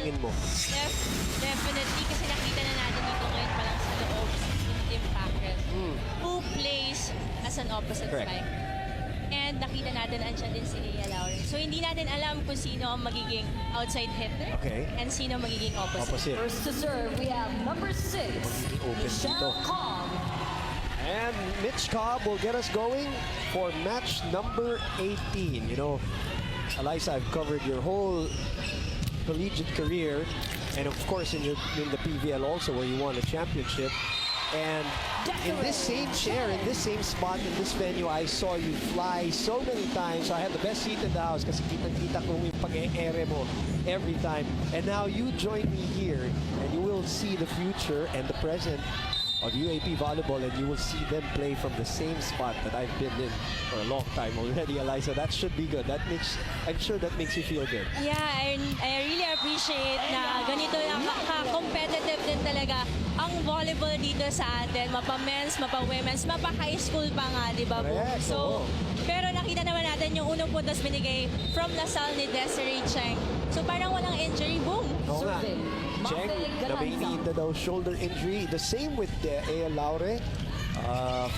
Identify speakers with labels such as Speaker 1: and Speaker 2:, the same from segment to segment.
Speaker 1: tingin mo?
Speaker 2: Definitely, kasi nakita na natin dito ngayon pa lang sa loob ng team packers. Who plays as an opposite striker. And nakita natin andyan din si Aya Lauren. So hindi natin alam kung sino ang magiging outside hitter and sino magiging opposite.
Speaker 3: First to serve, we have number 6, Michelle Cobb.
Speaker 1: And Mitch Cobb will get us going for match number 18. You know, Eliza, I've covered your whole collegiate career, and of course in the PVL also, where you won a championship. And in this same chair, in this same spot, in this venue, I saw you fly so many times. So I had the best seat in the house kasi kitang-kita ko yung pag-e-ere mo every time. And now you join me here, and you will see the future and the present of UAAP volleyball, and you will see them play from the same spot that I've been in for a long time already, Eliza. That should be good. I'm sure that makes you feel good.
Speaker 2: Yeah, I really appreciate na ganito lang ka-competitive din talaga ang volleyball dito sa atin. Mapa-men's, mapa-women's, mapa-high school pa nga, di ba? So, pero nakita naman natin yung unang puntos binigay from Lasal ni Desiree Cheng. So parang walang injury, boom!
Speaker 1: Oo nga. Cheng, nabainiinda daw shoulder injury. The same with Aya Laure.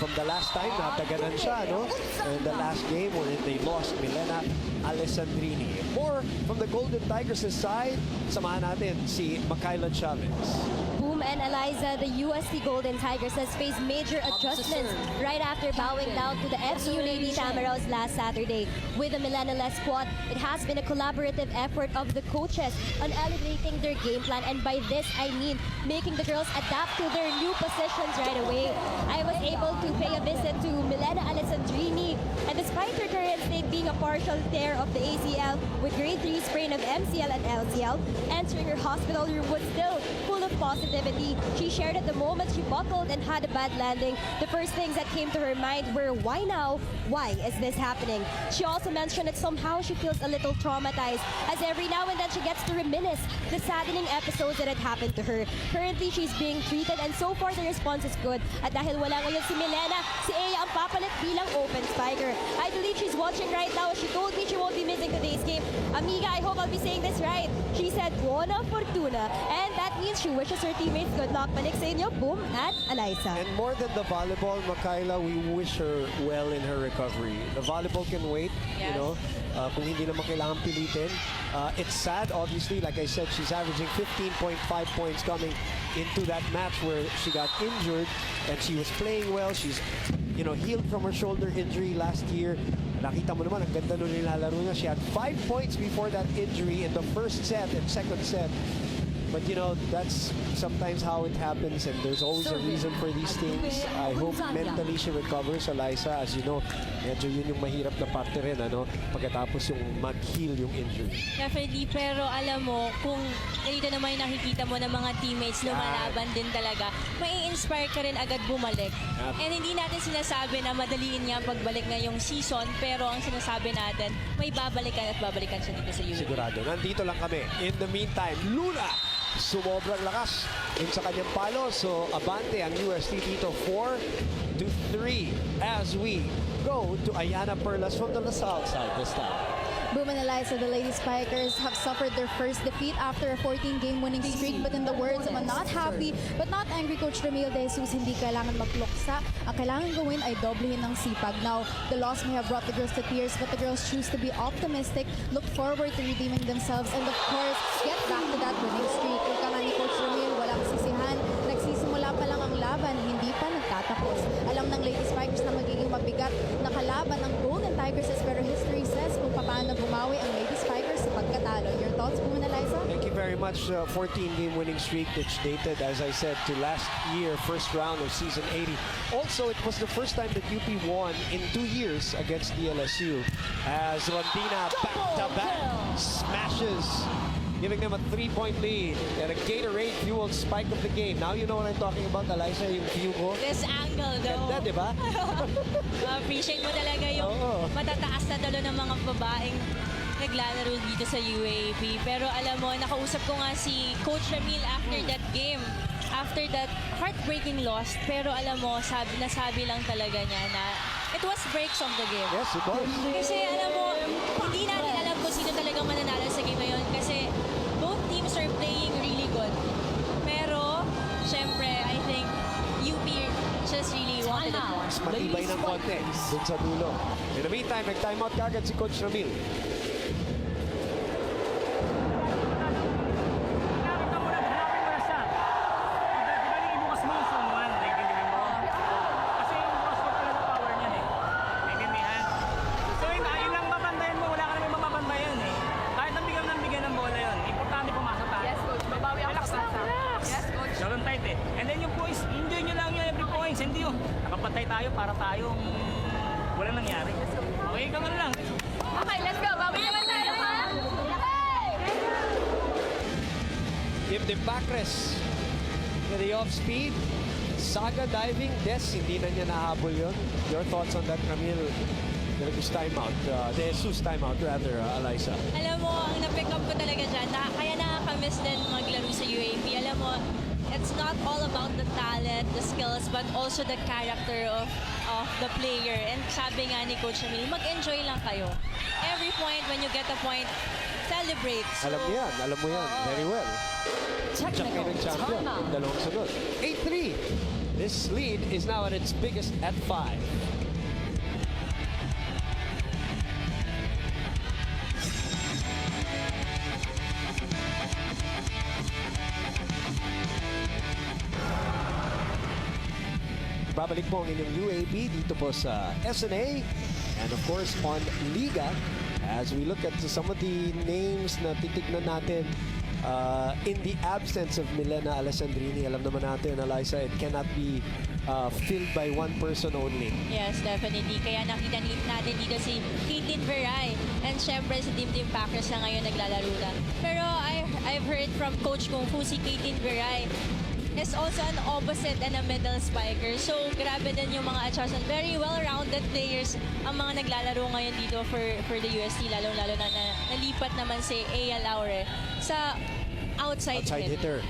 Speaker 1: From the last time, nataganan siya, no? And the last game where they lost Milena Alessandrini. More from the Golden Tigers' side, samahan natin si Makayla Chavez.
Speaker 4: Boom and Eliza, the UST Golden Tigers has faced major adjustments right after bowing down to the FCU Lady Tamaraws last Saturday. With the Milena-less squad, it has been a collaborative effort of the coaches on elevating their game plan, and by this I mean making the girls adapt to their new positions right away. I was able to pay a visit to Milena Alessandrini, and despite her current state being a partial tear of the ACL with grade 3 sprain of MCL and LCL, entering her hospital room was still full of positivity. She shared at the moment she buckled and had a bad landing, the first things that came to her mind were, why now? Why is this happening? She also mentioned that somehow she feels a little traumatized, as every now and then she gets to reminisce the saddening episodes that had happened to her. Currently, she's being treated, and so far the response is good. At dahil wala ngayon si Milena, si Aya ang papalit bilang open spiker. I believe she's watching right now. She told me she won't be missing today's game. Amiga, I hope I'll be saying this right. She said, buona fortuna. And that means she wishes her teammates good luck. Balik sa inyo, Boom at Eliza.
Speaker 1: And more than the volleyball, Makayla, we wish her well in her recovery. The volleyball can wait, you know, kung hindi naman kailangan pilitin. It's sad, obviously. Like I said, she's averaging 15.5 points coming into that match where she got injured, and she was playing well. She's, you know, healed from her shoulder injury last year. Nakita mo naman, ang ganda nung nilalaro niya. She had 5 points before that injury in the first set and second set. But you know, that's sometimes how it happens, and there's always a reason for these things. I hope mentally she recovers, Eliza. As you know, medyo yun yung mahirap na parte rin, ano, pagkatapos yung mag-heal yung injury.
Speaker 2: Definitely, pero alam mo, kung ganito naman yung nakikita mo ng mga teammates, lumalaban din talaga, mai-inspire ka rin agad bumalik. And hindi natin sinasabi na madaliin niya ang pagbalik ngayong season, pero ang sinasabi natin, may babalikan at babalikan siya dito sa UAAP.
Speaker 1: Sigurado. Nandito lang kami. In the meantime, Luna, sumobrang lakas dun sa kanyang palo. So, abante ang UST dito 4-3 as we go to Ayana Perlas from the LaSalle side this time.
Speaker 5: Boom and Eliza, the Lady Spikers have suffered their first defeat after a 14-game winning streak. But in the words of a not happy but not angry Coach Ramil De Jesus, hindi kailangan magluksa. Ang kailangan gawin ay doblehin ng sipag. Now, the loss may have brought the girls to tears, but the girls choose to be optimistic, look forward to redeeming themselves, and of course, get back to that winning streak. Ika nga ni Coach Ramil, walang sisihan. Nagsisimula pa lang ang laban, hindi pa nagtatapos. Alam ng Lady Spikers na magiging mabigat na kalaban ang Golden Tigers, pero history says kung paano bumawi ang Lady Spikers sa pagkatalo. Your thoughts, Boom and Eliza?
Speaker 1: Thank you very much. 14-game winning streak, which dated, as I said, to last year, first round of season 80. Also, it was the first time that UP won in 2 years against DLSU, as Rondina back-to-back smashes, giving them a 3-point lead and a Gatorade-fueled spike of the game. Now you know what I'm talking about, Eliza, yung view ko.
Speaker 2: This angle, though.
Speaker 1: Ganda, di ba?
Speaker 2: Appreciate mo talaga yung matataas na dalo ng mga babaeng naglalaro dito sa UAAP. Pero alam mo, nakausap ko nga si Coach Ramil after that game. After that heartbreaking loss. Pero alam mo, nasabi lang talaga niya na it was breaks of the game.
Speaker 1: Yes, it was.
Speaker 2: Kasi alam mo, hindi natin alam kung sino talagang mananalo sa game ngayon. Kasi both teams are playing
Speaker 1: matibay ng konti dun sa dulo. In the meantime, nag-timeout kagad si Coach Ramil.
Speaker 6: And then yung points, enjoy nyo lang yung every points. Hindi yung nakapantay tayo para tayong walang nangyari. Okay, kami lang.
Speaker 3: Okay, let's go. Bawi naman tayo, ha?
Speaker 1: Give the backrest to the off-speed. Saga diving. Des, hindi na niya nahabol yun. Your thoughts on that, Ramil? DLSU's timeout. DLSU's timeout, rather, Eliza.
Speaker 2: Alam mo, ang na-pick up ko talaga dyan, kaya nakakamiss din maglaro sa UAAP. Alam mo, it's not all about the talent, the skills, but also the character of the player. And sabi nga ni Coach Ramil, mag-enjoy lang kayo. Every point, when you get a point, celebrate. So,
Speaker 1: Alam mo yan. Very well. Check kayo ng champion. Dalawang sunod. 8-3. This lead is now at its biggest at 5. Babalik po ang inyong UAAP dito po sa SNA and of course on Liga as we look at some of the names na titignan natin in the absence of Milena Alessandrini. Alam naman natin, Eliza, it cannot be filled by one person only.
Speaker 2: Yes, definitely. Kaya nakita natin dito si Caitlin Veray. And syempre si Dimdim Packers na ngayon naglalaro na. Pero I've heard from Coach Kung Fu si Caitlin Veray is also an opposite and a middle spiker. So, grabe din yung mga adjustment. Very well-rounded players ang mga naglalaro ngayon dito for the UST, lalong-lalo na nalipat naman si Aya Laure sa outside
Speaker 1: hitter.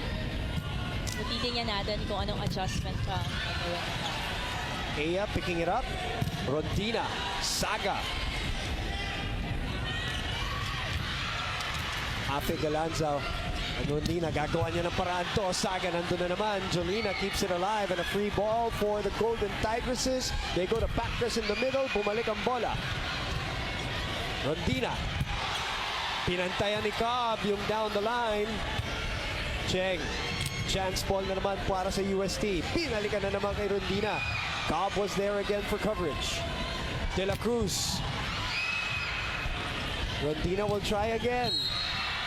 Speaker 2: So, titingnan natin kung anong adjustment pa ang gagawin.
Speaker 1: Aya picking it up. Rondina. Saga. Ape Galanza. Rondina, gagawa niya ng paraan to. Saga nandun na naman. Jolina keeps it alive and a free ball for the Golden Tigresses. They go to Packers in the middle. Bumalik ang bola. Rondina. Pinantayan ni Cobb yung down the line. Cheng. Chance ball na naman para sa UST. Pinalikan na naman kay Rondina. Cobb was there again for coverage. De La Cruz. Rondina will try again.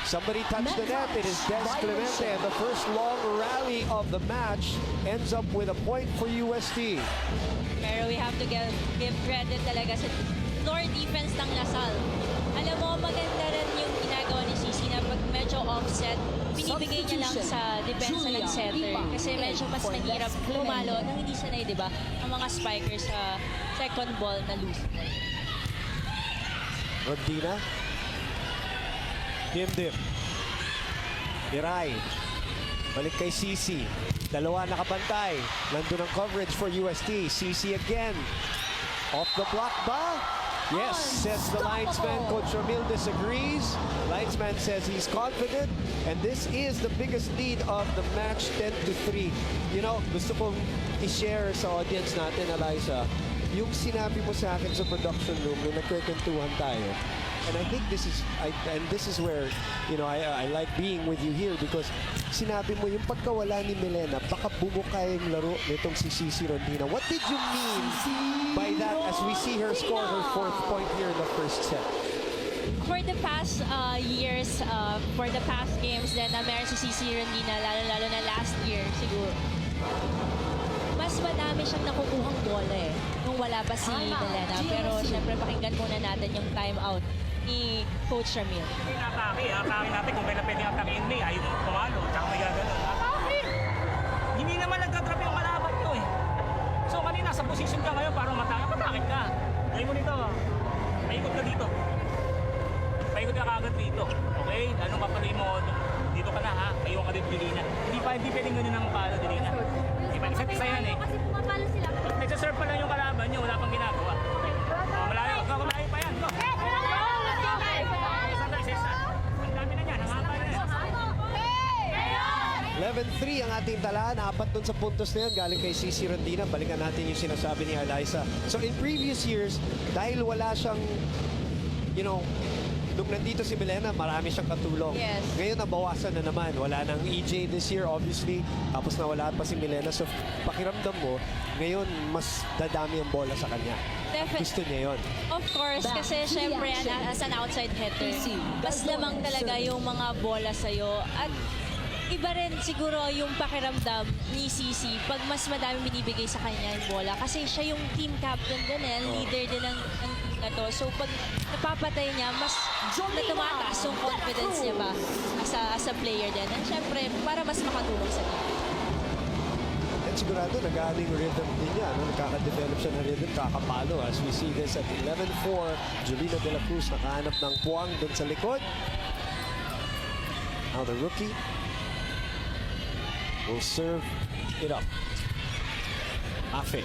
Speaker 1: Somebody touched the net. It is Des Clemente. And the first long rally of the match ends up with a point for UST.
Speaker 2: Pero we have to give credit talaga sa floor defense ng Lasal. Alam mo, maganda rin yung ginagawa ni Cici na pag medyo offset, binibigay niya lang sa depensa ng center. Kasi medyo mas nahirap pumalo nang hindi sanay, di ba? Ang mga spikers sa second ball na loose.
Speaker 1: Rondina. Dimdim. Iray. Balik kay Cici. Dalawa nakabantay. Nandun ang coverage for UST. Cici again. Off the block ba? Yes, says the linesman. Coach Ramil disagrees. Linesman says he's confident. And this is the biggest lead of the match, 10-3. You know, gusto kong i-share sa audience natin, Eliza, yung sinabi mo sa akin sa production room nung nagkwentuhan tayo. And I think this is where, you know, I like being with you here because sinabi mo yung pagkawala ni Milena, baka bumuka yung laro nitong si Cici Rondina. What did you mean by that as we see her score her 4th point here in the first set?
Speaker 2: For the past years, for the past games then meron si Cici Rondina, lalo na last year siguro. Mas madami siyang nakukuhang bola nung wala pa si Milena. Pero syempre pakinggan muna natin yung timeout ni Coach Ramil.
Speaker 6: Atake natin kung kailan pwede atakein mo ayaw mo pumalo, tsaka may gagawin. Atake! Hindi naman nagka-drop yung kalaban nyo So kanina sa position ka ngayon para matake ka. Gawin mo nito, paikot ka dito. Paikot ka kagad dito. Okay? Anong kapalay mo, dito ka na ha, paiwan ka dito Dilina. Hindi pwedeng ganun ang palo Dilina. Isa't isa yan
Speaker 3: Kasi pumapalo sila.
Speaker 6: Nagsaserve pa lang yung kalaban nyo, wala pang ginagawa. Malayo pa yan. Go! Ang dami na yan, ang haba na yan.
Speaker 1: 11-3 ang ating talaan. 4 dun sa puntos na yan galing kay Cici Rondina. Balikan natin yung sinasabi ni Eliza. So in previous years, dahil wala siyang, you know, nung nandito si Milena, marami siyang katulong.
Speaker 2: Yes.
Speaker 1: Ngayon nabawasan na naman. Wala nang EJ this year, obviously. Tapos nawala pa si Milena. So pakiramdam mo, ngayon mas dadami ang bola sa kanya. Gusto niya yon.
Speaker 2: Of course,
Speaker 3: Back
Speaker 2: kasi
Speaker 3: to the
Speaker 2: syempre
Speaker 3: action.
Speaker 2: as an outside hitter,
Speaker 3: PC,
Speaker 2: mas lamang talaga yung mga bola sa'yo. At iba rin siguro yung pakiramdam ni Cici pag mas madami binibigay sa kanya yung bola. Kasi siya yung team captain din leader din ng team na to. So pag napapatay niya, mas tumataas yung confidence niya ba as a player din. And syempre, para mas makatulong sa team.
Speaker 1: At sigurado, nag-aano yung rhythm din niya. No? Nagkaka-develop siya ng rhythm, kakapalo. As we see this at 11-4, Julina de la Cruz nakahanap ng puwang dun sa likod. Now the rookie will serve it up. Afe.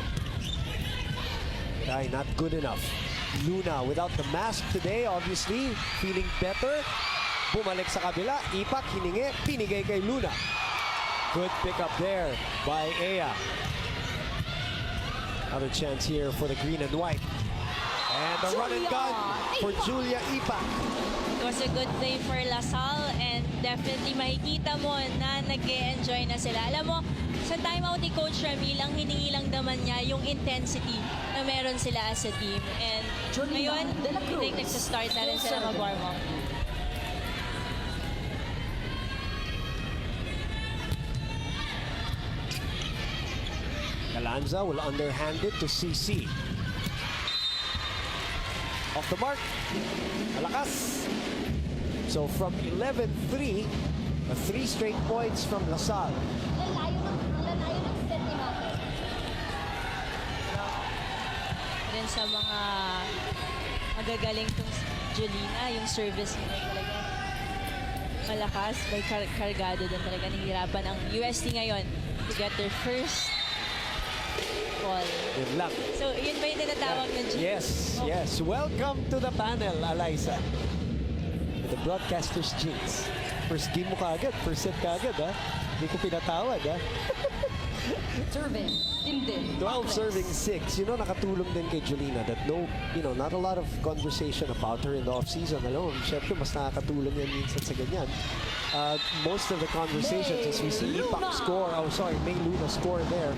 Speaker 1: Ay, not good enough. Luna without the mask today, obviously, feeling better. Bumalik sa kabila, ipak, hiningi, pinigay kay Luna. Good pick up there by Ea. Another chance here for the green and white. And the run and gun for Julia Ipak.
Speaker 2: It was a good play for Lasal and definitely makikita mo na nag-e-enjoy na sila. Alam mo, sa timeout ni Coach Ramil, ang hiningi lang naman niya yung intensity na meron sila as a team. And ngayon, I think nagsa-start na rin sila mag-warm up.
Speaker 1: Galanza will underhand it to CC. Off the mark. Malakas. So from 11-3, 3 straight points from Lasal.
Speaker 4: Lalayo ng set ni Mate.
Speaker 2: Din sa mga magagaling tong Julina, yung service nila talaga malakas, may kargado din talaga. Nahihirapan ang UST ngayon to get their first ball.
Speaker 1: Good luck.
Speaker 2: So, yun ba yung tinatawag ng G?
Speaker 1: Yes, yes. Welcome to the panel, Eliza. The broadcaster's jinx. First game mo kaagad, first set kaagad, ha? Hindi ko pinatawad, ha?
Speaker 3: Serving. Timden.
Speaker 1: 12 serving 6. You know, nakatulong din kay Julina that no, you know, not a lot of conversation about her in the off-season alone. Siyempre, mas nakakatulong yan minsan sa ganyan. Most of the conversations as we see Ipak score, May Luna score there,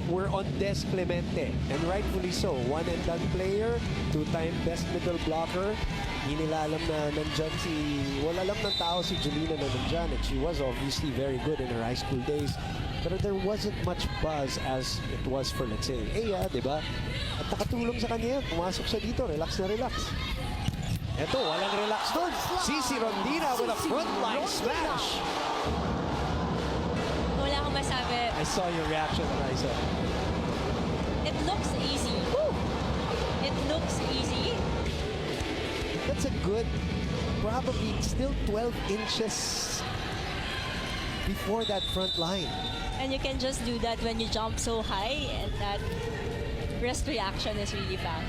Speaker 1: were on Des Clemente. And rightfully so. One and done player, 2-time best middle blocker. Hindi nila alam na nandyan wala alam ng tao si Julina na nandyan. And she was obviously very good in her high school days. Pero there wasn't much buzz as it was for, let's say, Ea, di ba? At nakatulong sa kanya yan. Pumasok siya dito, relax na relax. Eto, walang relax doon. Cici Rondina with a frontline smash.
Speaker 2: Wala akong masabi.
Speaker 1: I saw your reaction, Eliza.
Speaker 2: It looks easy. It looks easy.
Speaker 1: That's a good, probably still 12 inches before that front line.
Speaker 2: And you can just do that when you jump so high and that wrist reaction is really fast.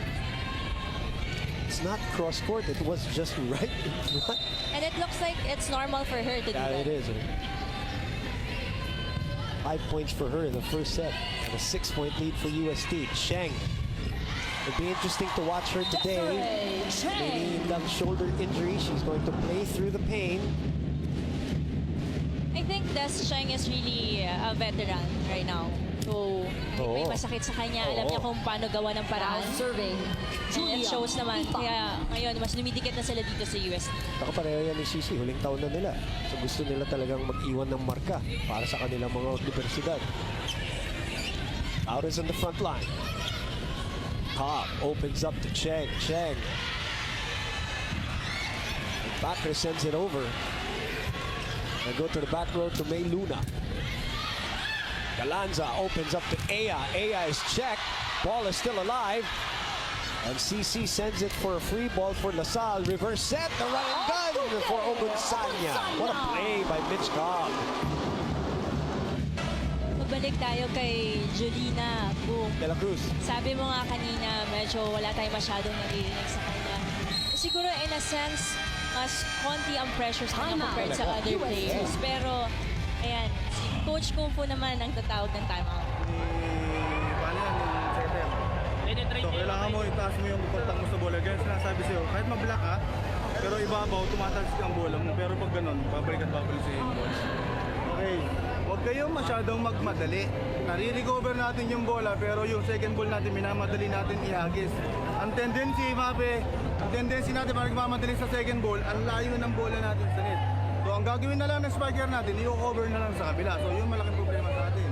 Speaker 1: It's not cross court, it was just right in front.
Speaker 2: And it looks like it's normal for her to do
Speaker 1: Yeah,
Speaker 2: that.
Speaker 1: it is. 5 points for her in the first set and a 6-point lead for UST. Sheng. It'll be interesting to watch her today. Maybe the shoulder injury. She's going to play through the pain.
Speaker 2: I think Des Cheng is really a veteran right now. So, may masakit sa kanya. Alam niya kung paano gawa ng paraan.
Speaker 3: Serving.
Speaker 2: And it shows naman. Kaya ngayon, mas lumidikit na sila dito sa UST.
Speaker 1: Nakapareho yan ni Cici. Huling taon na nila. So gusto nila talagang mag-iwan ng marka para sa kanilang mga universidad. Out is on the front line. Cobb opens up to Cheng. Cheng. And Backer sends it over. And go to the back row to May Luna. Galanza opens up to Ea. Ea is checked. Ball is still alive. And CC sends it for a free ball for Lasal. Reverse set. The run and gun for Ogunsanya. What a play by Mitch Cobb.
Speaker 2: Magbalik tayo kay Julina. Boom.
Speaker 1: De la Cruz.
Speaker 2: Sabi mo nga kanina, medyo wala tayong masyadong naririnig sa kanya. Siguro in a sense, mas konti ang pressure sa kanya compared sa other players. Pero Ayan, si Coach Kung Fu naman ang tatawag ng timeout.
Speaker 7: Paano yan, yung setter? So, kailangan mo itaas mo yung kontak mo sa bola. Ganyan sinasabi sa'yo, kahit mablock ka, pero ibabaw, tumatalsik ang bola mo. Pero pag ganun, babalik at babalik sa yung bola. Okay, huwag kayong masyadong magmadali. Nare-recover natin yung bola, pero yung second ball natin, minamadali natin ihagis. Ang tendency, Mape, ang tendency natin para nagmamadali sa second ball, ang layo ng bola natin sa net. So, ang gagawin na lang ng spiker natin, i-cover na lang sa kabila. So, yung malaking problema sa atin.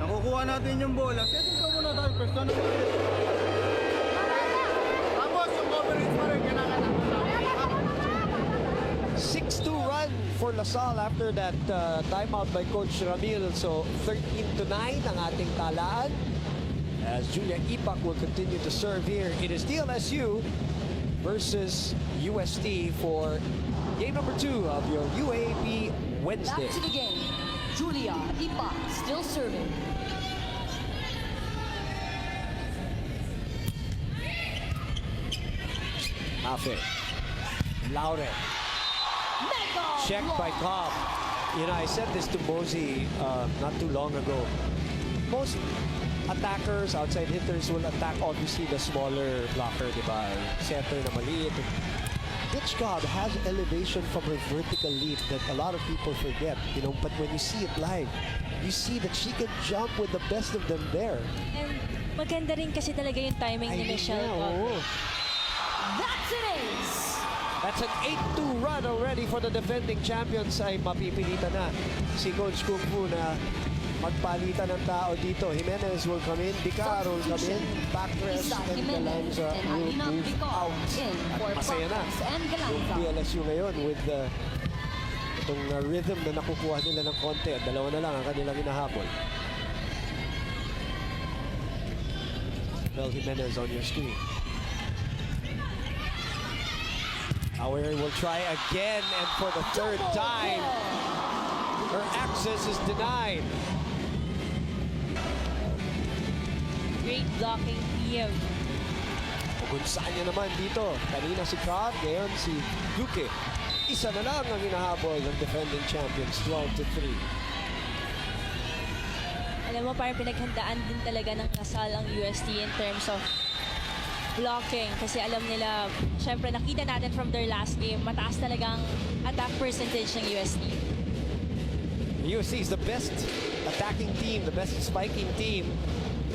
Speaker 7: Nakukuha natin yung bola, setting ko muna tayo, first down naman. Tapos, yung coverage pa rin, kailangan natin.
Speaker 1: 6-2 run for LaSalle after that timeout by Coach Ramil. So 13-9 ang ating talaan. As Julia Ipak will continue to serve here. It is DLSU versus UST for game number 2 of your UAAP Wednesday.
Speaker 3: Back to the game. Julia Ipak still serving.
Speaker 1: Afe. Laure. Checked by Cobb. You know, I said this to Mosey not too long ago. Most attackers, outside hitters will attack obviously the smaller blocker, di ba? Center na maliit. Mitch Cobb has elevation from her vertical leap that a lot of people forget, you know, but when you see it live, you see that she can jump with the best of them there.
Speaker 2: And maganda rin kasi talaga yung timing ni Michelle Cobb.
Speaker 3: That's an ace.
Speaker 1: That's an 8-2 run already for the defending champions. Ay mapipilitan na si Coach Kung Fu na magpalitan ng tao dito. Jimenez will come in, Vicar will come in, backrest,
Speaker 3: Isa
Speaker 1: and
Speaker 3: Jimenez
Speaker 1: Galanza
Speaker 3: and
Speaker 1: will
Speaker 3: Alina
Speaker 1: move
Speaker 3: Vicar
Speaker 1: out.
Speaker 3: in for
Speaker 1: At masaya na
Speaker 3: Backrest and
Speaker 1: yung
Speaker 3: Galanza.
Speaker 1: DLSU ngayon with itong rhythm na nakukuha nila ng konti. Dalawa na lang ang kanilang hinahabol. Well, Jimenez on your screen. Auer will try again, and for the third time, her access is denied.
Speaker 2: Great blocking team.
Speaker 1: Pugunsaan niya naman dito. Kanina si Cobb, ngayon si Duque. Isa na lang ang hinahabol ng defending champions, 12-3.
Speaker 2: Alam mo, parang pinaghandaan din talaga ng LaSalle ang UST in terms of blocking. Kasi alam nila, syempre nakita natin from their last game, mataas talagang attack percentage ng UST.
Speaker 1: USC is the best attacking team, the best spiking team.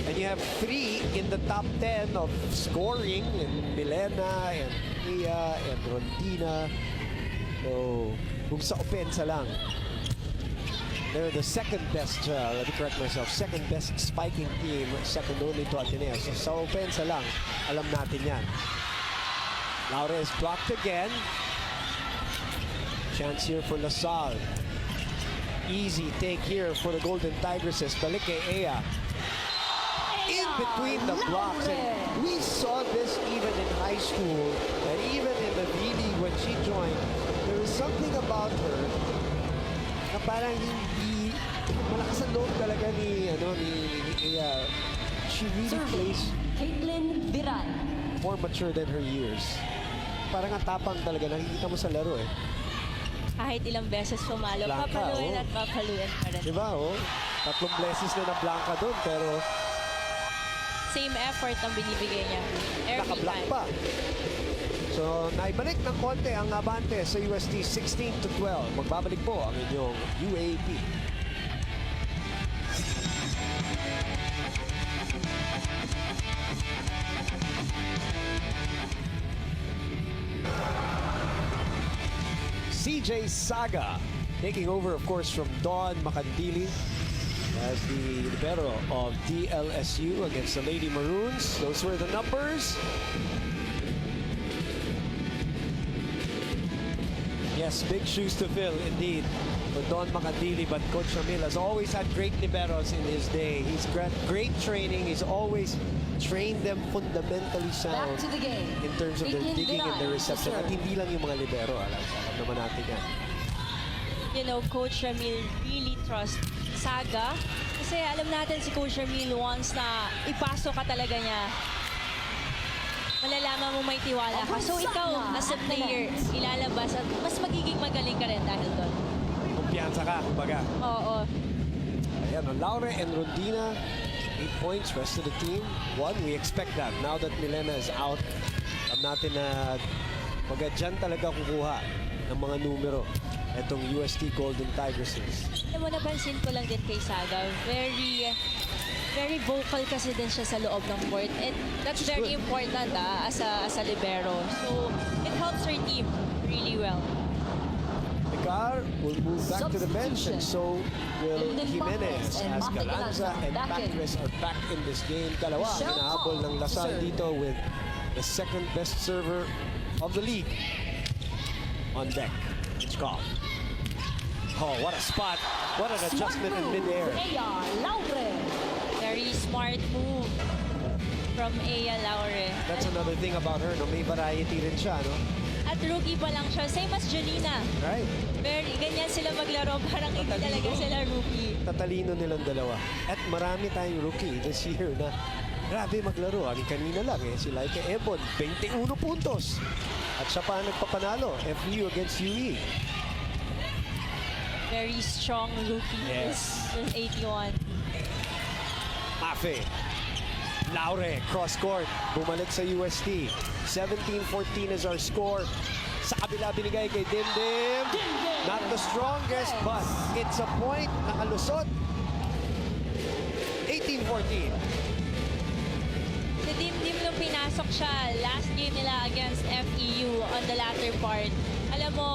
Speaker 1: And you have 3 in the top 10 of scoring, and Milena, and Ia, and Rondina. So, kung sa opensa lang, they're the second best, let me correct myself, second best spiking team, second only to Ateneo. So, sa opensa lang, alam natin yan. Laura is blocked again. Chance here for LaSalle. Easy take here for the Golden Tigresses. Balik kay Ea. In between the blocks. And we saw this even in high school, and even in the V-League when she joined. There is something about her na parang hindi malakas ang loob talaga ni Ea. She really plays
Speaker 3: Caitlin Viran.
Speaker 1: more mature than her years. Parang ang tapang talaga, nakikita mo sa laro eh.
Speaker 2: Kahit ilang beses pumalo,
Speaker 1: Blanca,
Speaker 2: papaluin
Speaker 1: oh.
Speaker 2: at papaluin pa rin.
Speaker 1: Diba, oh? 3 beses na na-blanca doon, pero
Speaker 2: Same effort ang binibigay niya. Every
Speaker 1: naka-block
Speaker 2: time.
Speaker 1: pa. So, naibalik ng konti ang abante sa UST 16-12. Magbabalik po ang inyong UAAP. CJ Saga taking over, of course, from Dawn Macandili as the libero of DLSU against the Lady Maroons. Those were the numbers. Yes, big shoes to fill indeed for Don Macandili, but Coach Ramil has always had great liberos in his day. He's great training. He's always trained them fundamentally sound
Speaker 3: Back to the game.
Speaker 1: in terms of their
Speaker 3: Caitlin
Speaker 1: digging and their
Speaker 3: Viran
Speaker 1: reception.
Speaker 3: to
Speaker 1: At
Speaker 3: serve.
Speaker 1: hindi lang yung mga libero. Alam naman natin yan.
Speaker 2: You know, Coach Ramil really trusts Saga. Kasi alam natin si Coach Ramil once na ipasok ka talaga niya, malalaman mo may tiwala ka. So ikaw, as a player, ilalabas at mas magiging magaling ka rin dahil doon.
Speaker 1: Kumpiyansa kumpiyansa ka, kumbaga.
Speaker 2: Oo.
Speaker 1: Ayan, Laure and Rondina, 8 points. Rest of the team, 1. We expect that. Now that Milena is out, alam natin na pagka dyan talaga kukuha ng mga numero itong UST Golden Tigresses.
Speaker 2: Alam mo, napansin ko lang din kay Saga, very vocal kasi din siya sa loob ng court. And that's very important as a libero. So, it helps her team really well.
Speaker 1: Picar will move back to the bench, and so will Jimenez as Galanza and Patres are back in this game. Dalawa hinahabol ng Lasal dito with the second best server of the league on deck. Hitchcock. Oh, what a spot. What an adjustment in midair.
Speaker 2: Very smart move from Aya Laure.
Speaker 1: That's another thing about her, no? May variety rin siya, no?
Speaker 2: At rookie pa lang siya. Same as Julina.
Speaker 1: Right.
Speaker 2: Ganyan sila maglaro. Parang hindi talaga sila rookie.
Speaker 1: Tatalino nilang dalawa. At marami tayong rookie this year na grabe maglaro. Kanina lang si Laika Ebon, 21 puntos. At siya pa nagpapanalo, FU against UE.
Speaker 2: Very strong rookie.
Speaker 1: Yes.
Speaker 2: With 81.
Speaker 1: Mafe. Laure, cross court. Bumalik sa UST. 17-14 is our score. Sa kabila binigay kay Dimdim. Not the strongest, but it's a point. Nakalusot. 18-14.
Speaker 2: Si Dimdim nung pinasok siya last game nila against FEU on the latter part. Alam mo,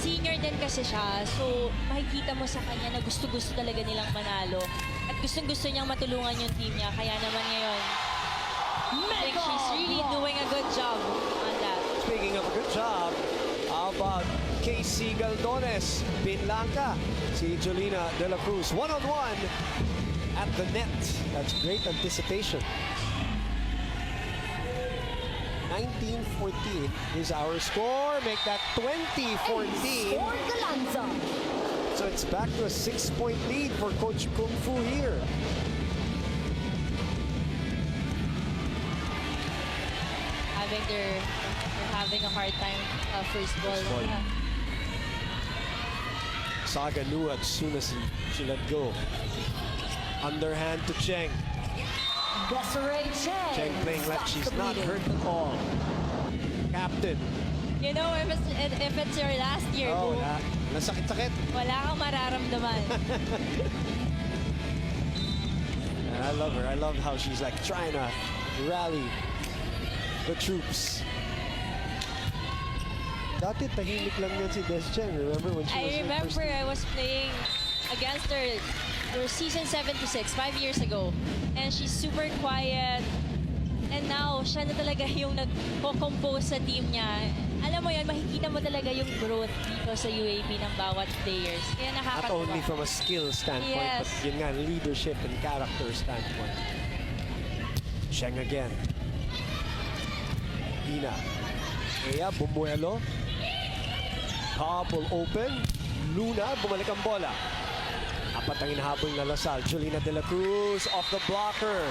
Speaker 2: senior din kasi siya. So, makikita mo sa kanya na gusto-gusto talaga nilang manalo. At gustong-gusto niyang matulungan yung team niya. Kaya naman ngayon, like she's really doing a good job on that.
Speaker 1: Speaking of a good job, how about Casey Galdones? Pinlangka si Jolina De La Cruz. One-on-one at the net. That's great anticipation. 19-14 is our score. Make that 20-14. So it's back to a 6-point lead for Coach Kung Fu here.
Speaker 2: They're having a hard time first ball.
Speaker 1: Saga knew as soon as she let go. Underhand to Cheng. Cheng playing like she's not hurt at all. Captain.
Speaker 2: You know, if it's your last year,
Speaker 1: Oh, nasakit-sakit.
Speaker 2: wala kang mararamdaman.
Speaker 1: And I love her. I love how she's like trying to rally the troops. Dati tahimik lang yan si Des Cheng. Remember when she was
Speaker 2: I remember I was playing against her season 76, 5 years ago. And she's super quiet. And now, siya na talaga yung nag-compose sa team niya. Alam mo yan, makikita mo talaga yung growth dito sa UAAP ng bawat players. Kaya
Speaker 1: Not
Speaker 2: nakakatuwa.
Speaker 1: only from a skill standpoint,
Speaker 2: Yes.
Speaker 1: but yun nga, leadership and character standpoint. Cheng again. Ina. Ea, Bumuelo. Couple open. Luna, bumalik ang bola. Apat ang inahabol na Lasal. Jolina De La Cruz off the blocker.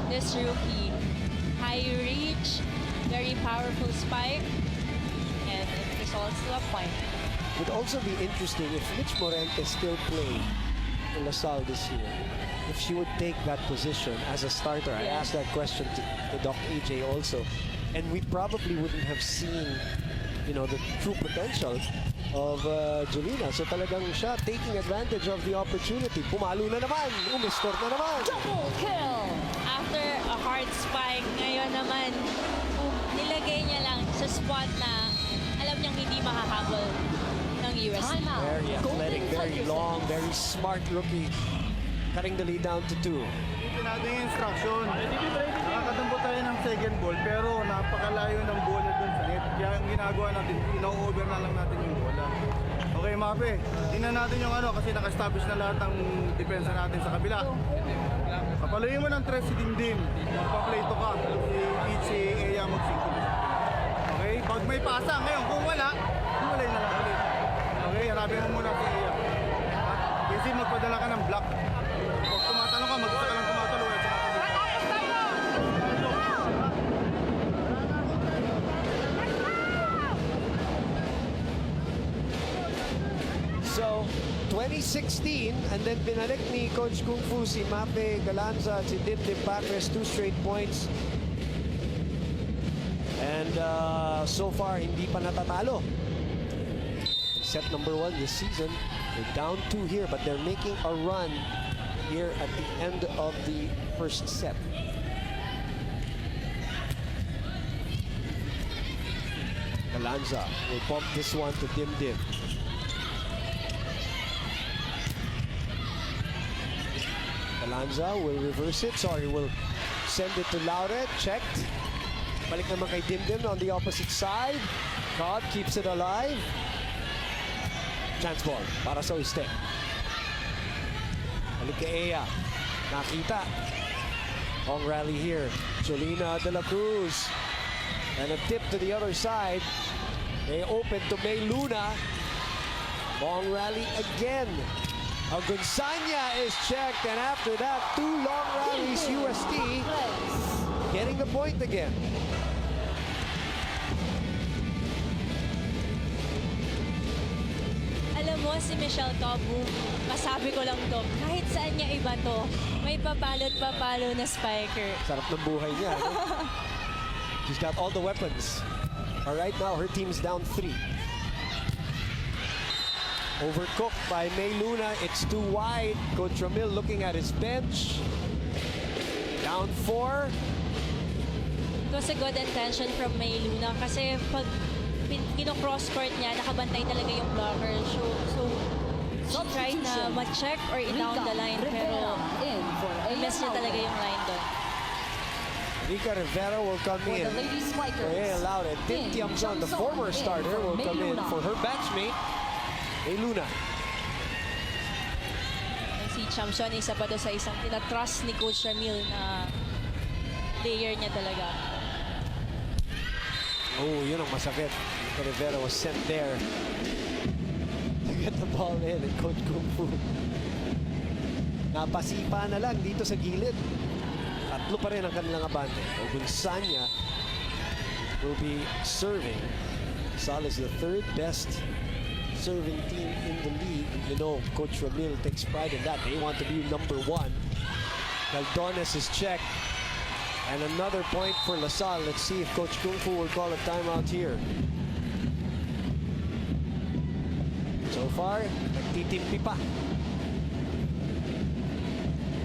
Speaker 2: This rookie, high reach, very powerful spike, and it results to a point.
Speaker 1: Would also be interesting if Mitch Morente still played in Lasal this year. If she would take that position as a starter. I
Speaker 2: Yes.
Speaker 1: asked that question to Doc AJ also. And we probably wouldn't have seen, you know, the true potential of Jolina. So talagang siya taking advantage of the opportunity. Pumalo na naman. Umiscore na naman.
Speaker 2: After a hard spike, ngayon naman, nilagay niya lang sa spot na alam niyang hindi makahabol ng UST.
Speaker 1: Very athletic, very long, very smart rookie. Cutting the lead down to 2.
Speaker 7: Ito natin yung instruction. Nakakatampo tayo ng second ball pero napakalayo ng bola dun sa net. Kaya ang ginagawa natin, ino-over na lang natin yung bola. Okay, Mape. Tingnan natin yung kasi naka-establish na lahat ng depensa natin sa kabila. Kapalayin mo ng 3 si Dimdim. Magpa-play to ka. Si Ea mag-single. Okay? Pag may pasa, ngayon kung wala, hiwalay na lang ulit. Okay? Harapin mo muna si Ea. Kasi magpadala ka ng block. Pag tumatanong ka, mag-isa ka lang tumatalo.
Speaker 1: So, 2016, and then binalik ni Coach Kung Fu si Mape Galanza at si Dibdib Pacres 2 straight points. And so far, hindi pa natatalo. Set number 1 this season. They're down 2 here, but they're making a run here at the end of the first set. Galanza will bump this one to Dimdim. Galanza will reverse it. Sorry, will send it to Lauret. Checked. Balik naman kay Dimdim on the opposite side. Cobb keeps it alive. Chance ball para sa UST. Balik kay Ea. Nakita. Long rally here. Jolina de la Cruz. And a tip to the other side. They open to May Luna. Long rally again. Gonzanya is checked, and after that, 2 long rallies, UST getting the point again.
Speaker 2: Alam mo, si Michelle Cabu, masabi ko lang to, kahit saan niya iba to, may papalot-papalo na spiker.
Speaker 1: Sarap ng buhay niya. No? She's got all the weapons. All right, now her team's down 3. Overcooked by May Luna. It's too wide. Coach Ramil looking at his bench. Down 4.
Speaker 2: It was a good intention from May Luna kasi pag kino-cross court niya, nakabantay talaga yung blocker. So she tried na ma-check or i-down the line, pero miss niya talaga yung line doon.
Speaker 1: Rica Rivera will come in. They allowed it. Tim Tiamzon, the former starter, will come in for her batchmate, May Luna.
Speaker 2: And si Chamson, isa pa doon sa isang tinatrust ni Coach Ramil na player niya talaga.
Speaker 1: Oh, yun ang masakit. Rica Rivera was sent there to get the ball in, and Coach Kung Fu napasipa na lang dito sa gilid. Tatlo pa rin ang kanilang abante. Gonzanya will be serving. Sal is the 3rd best serving team in the league. You know, Coach Ramil takes pride in that. They want to be number 1. Galdones is checked. And another point for LaSalle. Let's see if Coach Kung Fu will call a timeout here. So far, nagtitimpi pa.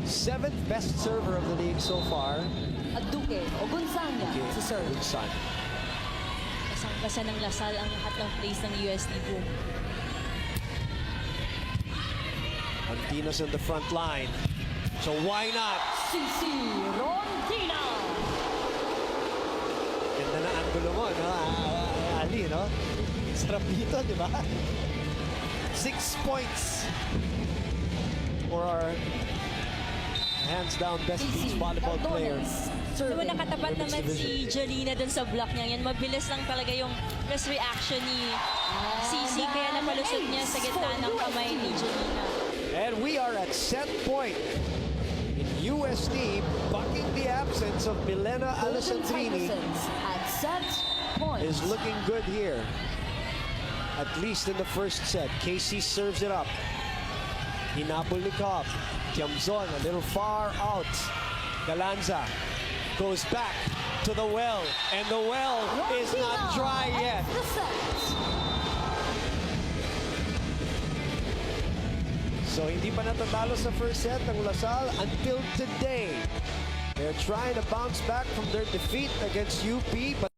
Speaker 1: 7th best server of the league so far.
Speaker 3: Aduque o Gonzanya sa serve.
Speaker 1: Gonzanya.
Speaker 2: Kasang-kasa ng Lasal ang lahat ng plays ng UST boom.
Speaker 1: Antina's in the front line. So why not?
Speaker 3: Sisi Rontina.
Speaker 1: Ganda na angulo mo, no? Ali, no? Sarap dito, di ba? 6 points for our hands-down best beach volleyball player.
Speaker 2: So, nakatapat naman si Jolina dun sa block niya. Yan, mabilis lang talaga yung first reaction ni Sisi. Kaya napalusot niya sa gitna ng kamay ni Jolina.
Speaker 1: And we are at set point. In UST, bucking the absence of Milena Alessandrini
Speaker 3: At set point.
Speaker 1: is looking good here. At least in the first set. Casey serves it up. Hinabol ni Cobb. Tiamzon a little far out. Galanza goes back to the well. And the well is not dry yet.
Speaker 3: The set.
Speaker 1: So hindi pa natatalo sa first set ng LaSalle until today. They're trying to bounce back from their defeat against UP. But